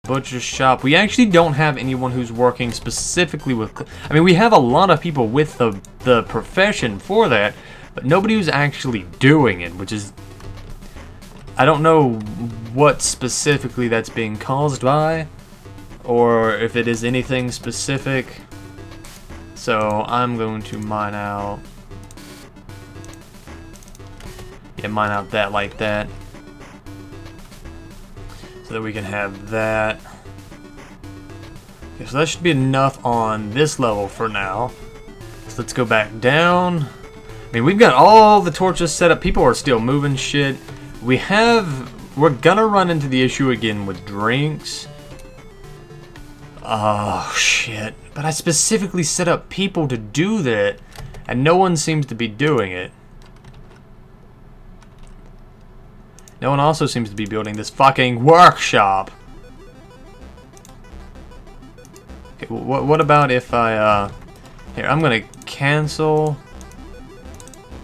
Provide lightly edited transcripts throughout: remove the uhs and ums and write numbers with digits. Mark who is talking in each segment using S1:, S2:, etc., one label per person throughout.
S1: Butcher shop. We actually don't have anyone who's working specifically with... I mean, we have a lot of people with the profession for that, but nobody who's actually doing it, which is... I don't know what specifically that's being caused by, or if it is anything specific. So I'm going to mine out... Yeah, mine out that like that. So that we can have that. Okay, so that should be enough on this level for now. So let's go back down. I mean, we've got all the torches set up. People are still moving shit. We're gonna run into the issue again with drinks. Oh, shit. But I specifically set up people to do that, and no one seems to be doing it. No one also seems to be building this fucking workshop. Okay, what about if I, here, I'm gonna cancel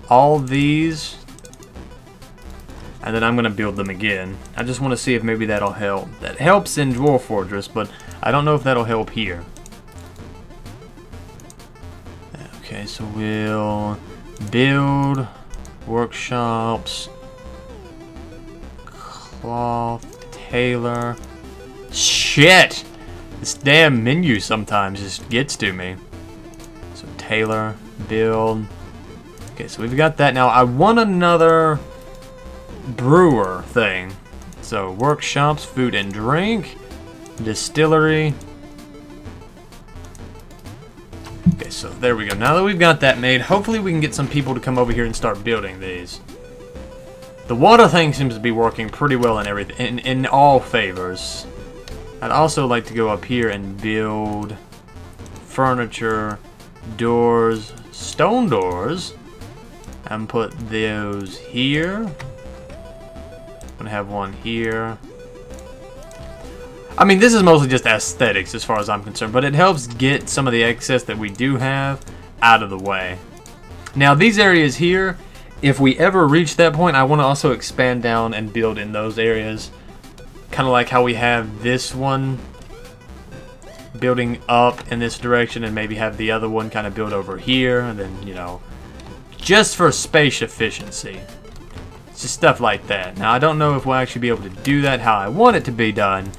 S1: all these, and then I'm gonna build them again. I just want to see if maybe that'll help. That helps in Dwarf Fortress, but I don't know if that'll help here. Okay, so we'll build workshops. Cloth, tailor. Shit! This damn menu sometimes just gets to me. So tailor, build. Okay, so we've got that. Now I want another brewer thing. So workshops, food and drink, distillery. Okay, so there we go. Now that we've got that made, hopefully we can get some people to come over here and start building these. The water thing seems to be working pretty well in everything, in all favors. I'd also like to go up here and build furniture, doors, stone doors, and put those here. I'm gonna have one here. I mean, this is mostly just aesthetics as far as I'm concerned, but it helps get some of the excess that we do have out of the way. Now, these areas here, if we ever reach that point, I want to also expand down and build in those areas. Kind of like how we have this one building up in this direction, and maybe have the other one kind of build over here, and then, you know, just for space efficiency. It's just stuff like that. Now, I don't know if we'll actually be able to do that how I want it to be done,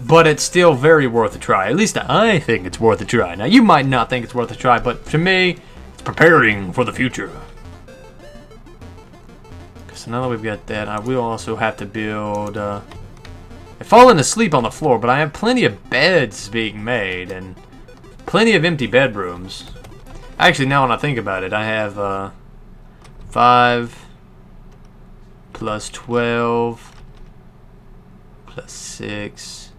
S1: but it's still very worth a try. At least I think it's worth a try. Now, you might not think it's worth a try, but to me, it's preparing for the future. So now that we've got that, I will also have to build... I've fallen asleep on the floor, but I have plenty of beds being made, and plenty of empty bedrooms. Actually, now when I think about it, I have 5 plus 12 plus 6.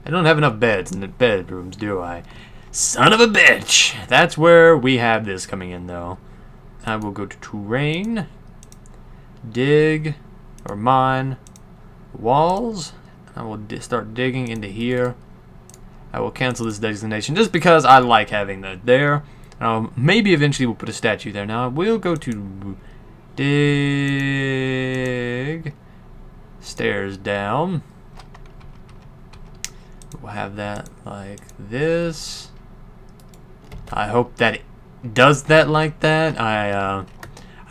S1: I don't have enough beds in the bedrooms, do I? Son of a bitch! That's where we have this coming in, though. I will go to terrain. Dig or mine walls. I will start digging into here. I will cancel this designation just because I like having that there. Maybe eventually we'll put a statue there. Now I will go to dig stairs down. We'll have that like this. I hope that it does that like that.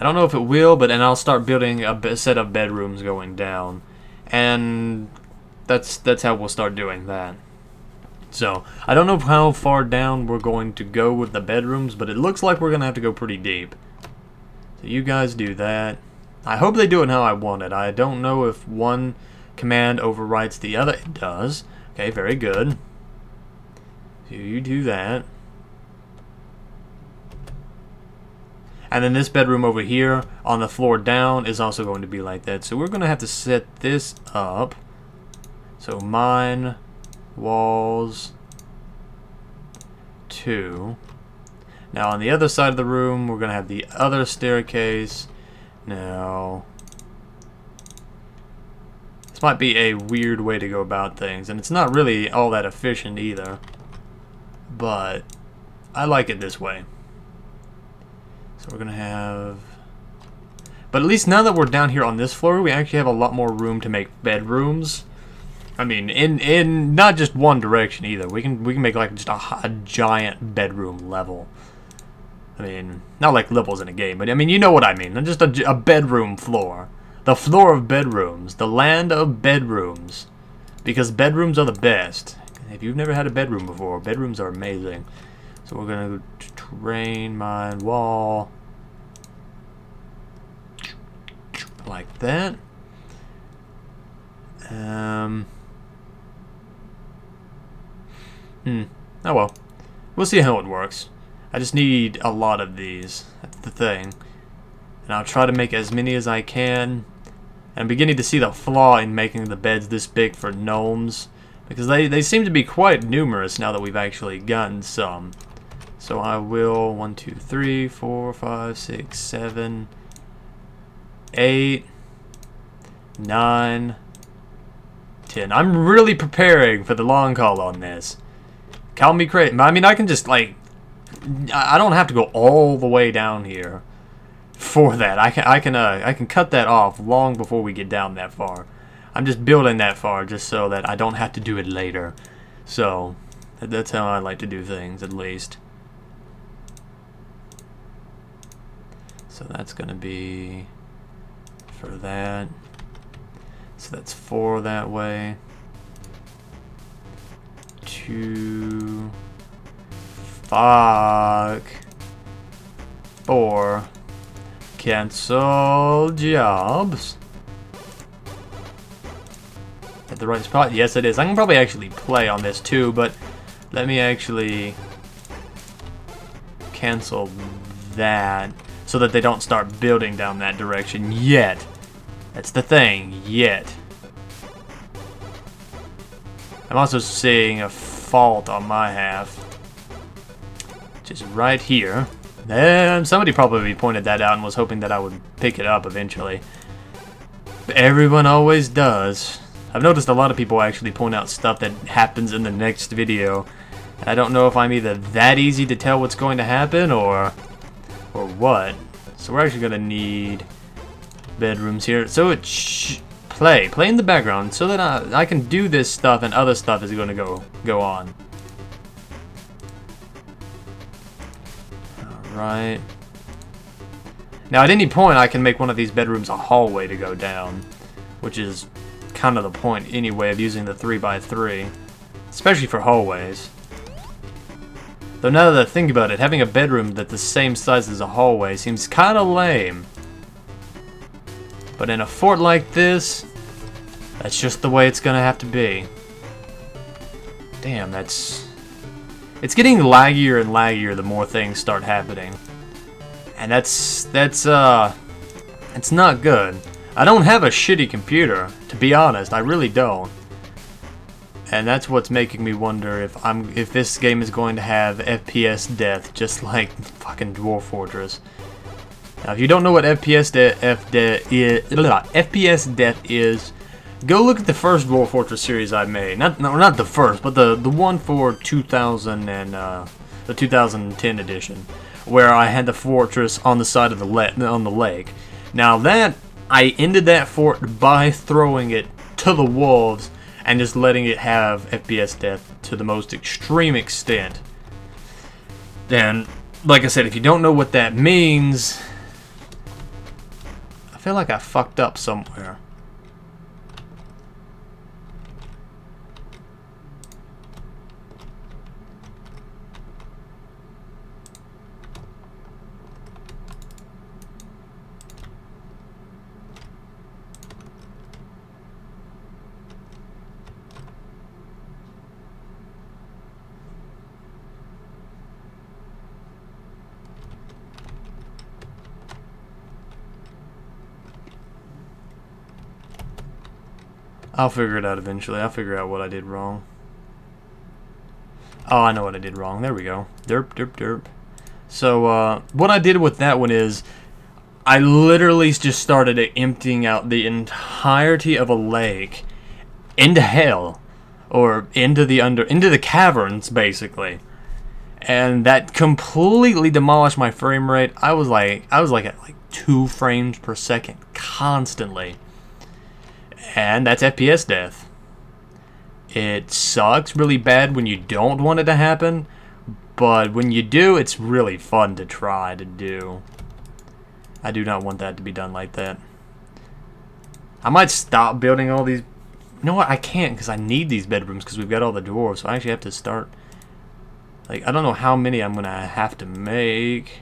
S1: I don't know if it will, but then I'll start building a set of bedrooms going down, and that's how we'll start doing that. So I don't know how far down we're going to go with the bedrooms, but it looks like we're gonna have to go pretty deep. So you guys do that. I hope they do it how I want it. I don't know if one command overwrites the other. It does. Okay, very good. So you do that. And then this bedroom over here on the floor down is also going to be like that. So we're going to have to set this up. So mine, walls, 2. Now on the other side of the room, we're going to have the other staircase. Now, this might be a weird way to go about things. And it's not really all that efficient either. But I like it this way. So we're going to have... But at least now that we're down here on this floor, we actually have a lot more room to make bedrooms. I mean, in not just one direction either. We can make like just a giant bedroom level. I mean, not like levels in a game, but I mean, you know what I mean. Just a bedroom floor. The floor of bedrooms. The land of bedrooms. Because bedrooms are the best. If you've never had a bedroom before, bedrooms are amazing. So we're going to go to terrain, mine, wall. Like that. Oh well. We'll see how it works. I just need a lot of these. That's the thing. And I'll try to make as many as I can. And I'm beginning to see the flaw in making the beds this big for gnomes. Because they seem to be quite numerous now that we've actually gotten some. So I will 1, 2, 3, 4, 5, 6, 7, 8, 9, 10. I'm really preparing for the long haul on this. Call me crazy. I mean, I can just like, I don't have to go all the way down here for that. I can cut that off long before we get down that far. I'm just building that far just so that I don't have to do it later. So that's how I like to do things, at least. So that's gonna be for that. So that's 4 that way. 2. Fuck. 4. Cancel jobs. At the right spot? Yes, it is. I can probably actually play on this too, but let me actually cancel that so that they don't start building down that direction yet. That's the thing, yet. I'm also seeing a fault on my half, which is right here. And somebody probably pointed that out and was hoping that I would pick it up eventually. But everyone always does. I've noticed a lot of people actually point out stuff that happens in the next video. I don't know if I'm either that easy to tell what's going to happen or what. So we're actually going to need bedrooms here. So it play in the background so that I can do this stuff and other stuff is going to go on. Alright. Now at any point I can make one of these bedrooms a hallway to go down, which is kind of the point anyway of using the 3x3, especially for hallways. Though now that I think about it, having a bedroom that's the same size as a hallway seems kind of lame. But in a fort like this, that's just the way it's gonna have to be. Damn, it's getting laggier and laggier the more things start happening. And it's not good. I don't have a shitty computer, to be honest, I really don't. And that's what's making me wonder if this game is going to have FPS death, just like fucking Dwarf Fortress. Now, if you don't know what FPS death is, go look at the first Dwarf Fortress series I made. Not the first, but the one for 2000 and the 2010 edition, where I had the fortress on the side of the lake. Now that I ended that fort by throwing it to the wolves and just letting it have FPS death to the most extreme extent. Then, like I said, if you don't know what that means, I feel like I fucked up somewhere. I'll figure it out eventually. I'll figure out what I did wrong. Oh, I know what I did wrong. There we go. Derp, derp, derp. So, what I did with that one is I literally just started emptying out the entirety of a lake into hell, or into the caverns, basically. And that completely demolished my frame rate. I was like at 2 frames per second constantly. And that's FPS death. It sucks really bad when you don't want it to happen, but when you do, it's really fun to try to do. I do not want that to be done like that. I might stop building all these. You know what? I can't because I need these bedrooms because we've got all the dwarves. So I actually have to start. Like, I don't know how many I'm going to have to make.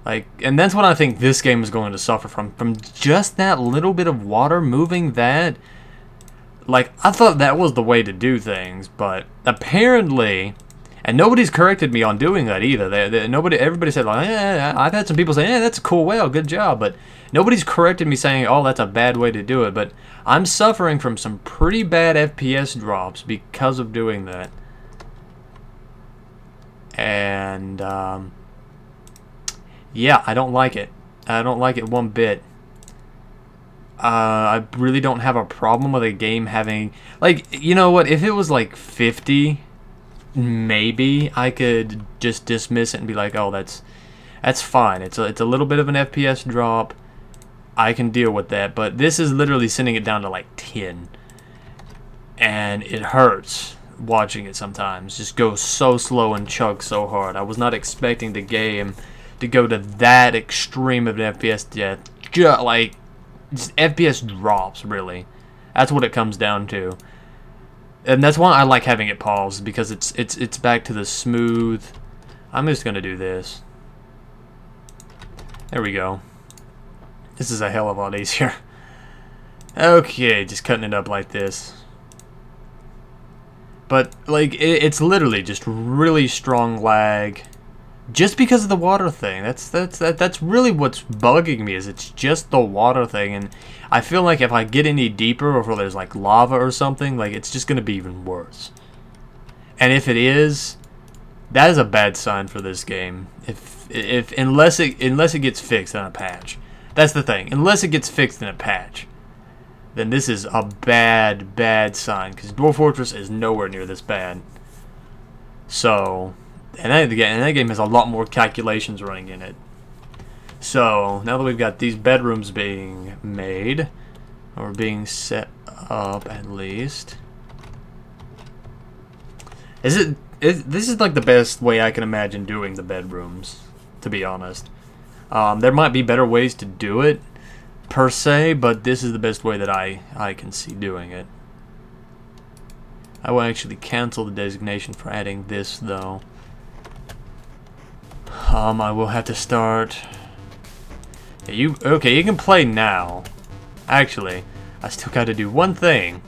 S1: Like, and that's what I think this game is going to suffer from. From just that little bit of water moving that. Like, I thought that was the way to do things, but apparently, and nobody's corrected me on doing that either. Everybody said, like, I've had some people say, yeah, that's a cool whale, good job, but nobody's corrected me saying, oh, that's a bad way to do it. But I'm suffering from some pretty bad FPS drops because of doing that. And, yeah, I don't like it. I don't like it one bit. I really don't have a problem with a game having, like, you know what, if it was like 50, maybe I could just dismiss it and be like, oh, that's fine. It's a little bit of an FPS drop. I can deal with that, but this is literally sending it down to like 10. And it hurts watching it sometimes. Just go so slow and chug so hard. I was not expecting the game to go to that extreme of an FPS death. Just FPS drops, really. That's what it comes down to. And that's why I like having it paused, because it's back to the smooth. I'm just gonna do this. There we go. This is a hell of a lot easier. Okay, just cutting it up like this. But like it's literally just really strong lag. Just because of the water thing. That's really what's bugging me, is it's just the water thing. And I feel like if I get any deeper, or if there's like lava or something, like it's just gonna be even worse. And if it is, that is a bad sign for this game. Unless it gets fixed in a patch. That's the thing. Unless it gets fixed in a patch, then this is a bad sign, because Dwarf Fortress is nowhere near this bad. So. And that game has a lot more calculations running in it. So, now that we've got these bedrooms being made, or being set up at least. This is like the best way I can imagine doing the bedrooms, to be honest. There might be better ways to do it, per se, but this is the best way that I can see doing it. I will actually cancel the designation for adding this, though. I will have to start. Yeah, okay, you can play now. Actually, I still got to do one thing.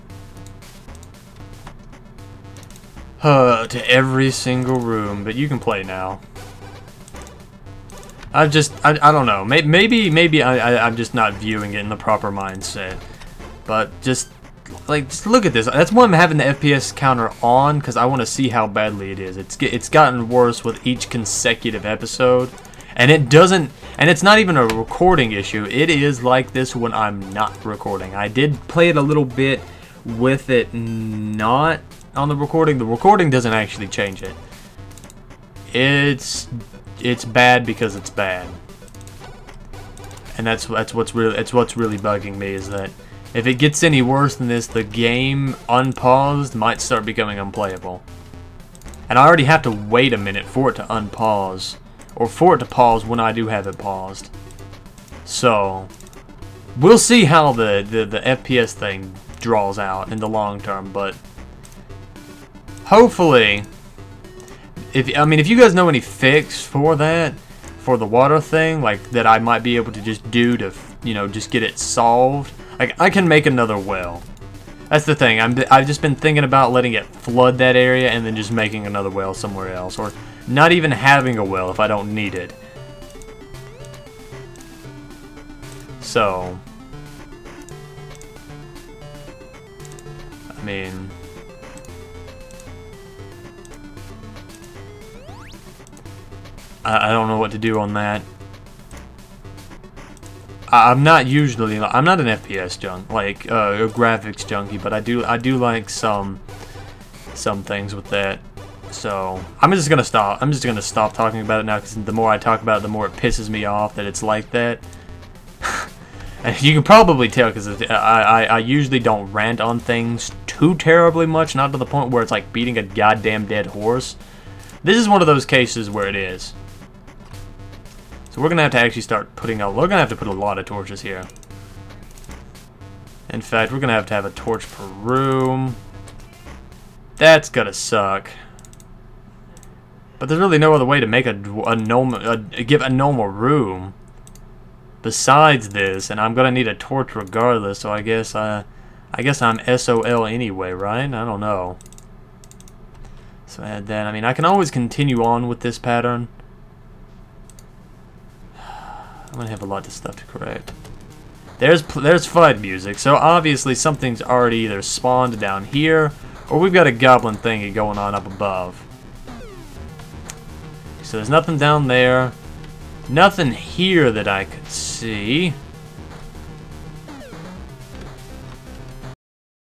S1: To every single room, but you can play now. I don't know. Maybe I'm just not viewing it in the proper mindset. But just look at this. That's why I'm having the FPS counter on, because I want to see how badly it is. It's gotten worse with each consecutive episode, and it's not even a recording issue. It is like this when I'm not recording. I did play it a little bit with it not on the recording. The recording doesn't actually change it. It's bad because it's bad, and that's what's really bugging me, is that if it gets any worse than this, the game unpaused might start becoming unplayable. And I already have to wait a minute for it to unpause, or for it to pause when I do have it paused. So we'll see how the FPS thing draws out in the long term, but hopefully, if you guys know any fix for that, for the water thing, like that I might be able to just do to, just get it solved. Like, I can make another well. That's the thing. I've just been thinking about letting it flood that area and then just making another well somewhere else. Or not even having a well if I don't need it. So, I mean, I don't know what to do on that. I'm not an FPS junk, like a graphics junkie, but I do like some things with that. So I'm just gonna stop talking about it now, because the more I talk about it, the more it pisses me off that it's like that. And you can probably tell because I usually don't rant on things too terribly much, not to the point where it's like beating a goddamn dead horse. This is one of those cases where it is. So we're gonna have to actually start putting out. We're gonna have to put a lot of torches here. In fact, we're gonna have a torch per room. That's gonna suck. But there's really no other way to make give a normal room besides this, and I'm gonna need a torch regardless. So I guess I'm SOL anyway, right? I don't know. So add that. I mean, I can always continue on with this pattern. I'm gonna have a lot of stuff to correct. There's FUD music, so obviously something's already either spawned down here, or we've got a goblin thingy going on up above. So there's nothing down there. Nothing here that I could see.